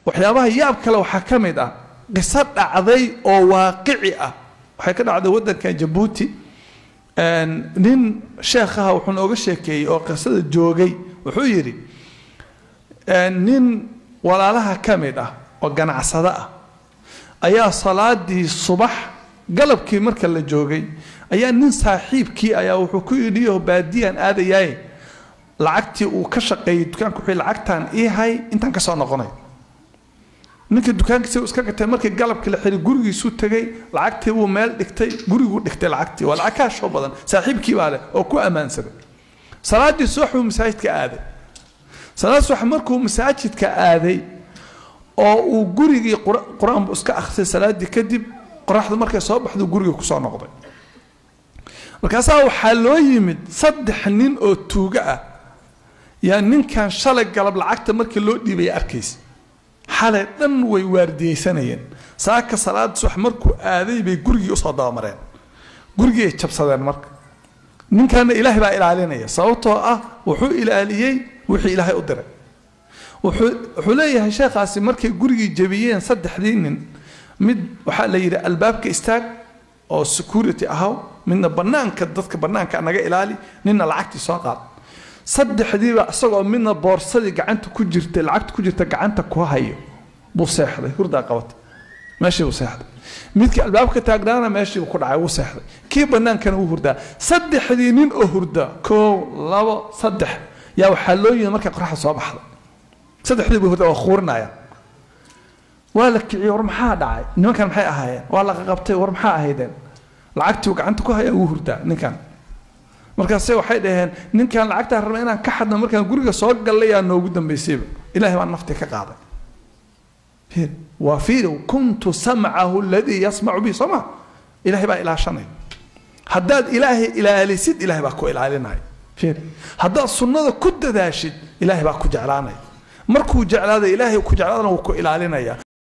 waxyaabaha yaab kale waxa kamid ah qisad dhacday oo waaqici ah waxay ka dhacday wadanka Djibouti nin sheekhaha wuxuu nooga sheekeeyay oo qisada joogay wuxuu yiri nin walaalaha kamid ah oo ganacsada ah ayaa salaadii subax galabkii marka la joogay ayaa nin saaxiibkii ayaa wuxuu ku yidhi baadiyan aadayay lacagtii uu ka shaqeeyay dukaanku wixii lacagtan ihay intaan ka soo noqonay ninka dukaankiisa iska gatay markii galabkii la xiri gurigiisu tagay lacagtii uu meel dhigtay gurigu dhigtay lacagtii waa lacag ka soo badan saaxiibkii baale oo ku amaansaday salaadii subax uu masaajidka aaday salaad subax markuu masaajidka aaday oo uu gurigii quraan iska akhrisay salaadii kadib qoraxdu markay soo baxdo guriga ku soo noqday markaas waxa loo yimid saddex nin oo tuuga ah yaa ninkan shalay galab lacagta markii loo dhiibay arkays xalay dhan way waardiyaysanayeen saaka salaad subax markuu aaday bay gurigii u soo daamareen gurigii jabsadeen marka ninkan ilaahay baa ilaalinaya sababtoo ah wuxuu ilaaliyay wixii ilaahay u diray wuxuu leeyahay sheekhaasi markay gurigii jabiyeen saddexdii nin mid waxa la yiri albaabka istaag oo security ahaw midna banaanka dadka banaanka naga ilaali ninna lacagtii soo qaad saddexdiiba asagoo midna boorsadii gacanta ku jirtay lacagta ku jirta gacanta ku hayo buu seexday hurda qabata meeshii uu seexday midkii albaabka taagnaana meeshii ku dhacay uu seexday kii banaankana uu hurdaa saddexdii nin oo hurda 1 2 3 yaa waxa loo yiri markay qoraxda soo baxday saddexdii buu hurda oo khurnaya wala kicii war maxaa dhacay nimankan maxay ahaayeen wala qabtay war maxaa ahaydeen lacagtii gacanta ku haya uu hurdaa ninkan markaas waxay dhaheen ninkan lacagta rabay inaan ka xadno markaan guriga soo galay aan noogu dambeysay ilaahay baan nafti ka qaaday fiir wa fiir kuntu sam'ahu alladhi yasma'u bi sama ilaahay baa ilaashanay haddaad ilaahay ilaalisid ilaahay baa ku ilaalinay fiir haddaad sunnada ku dadaashid ilaahay baa ku jeclaanay markuu jeclaado ilaahay ku jeclaadana wuu ku ilaalinaya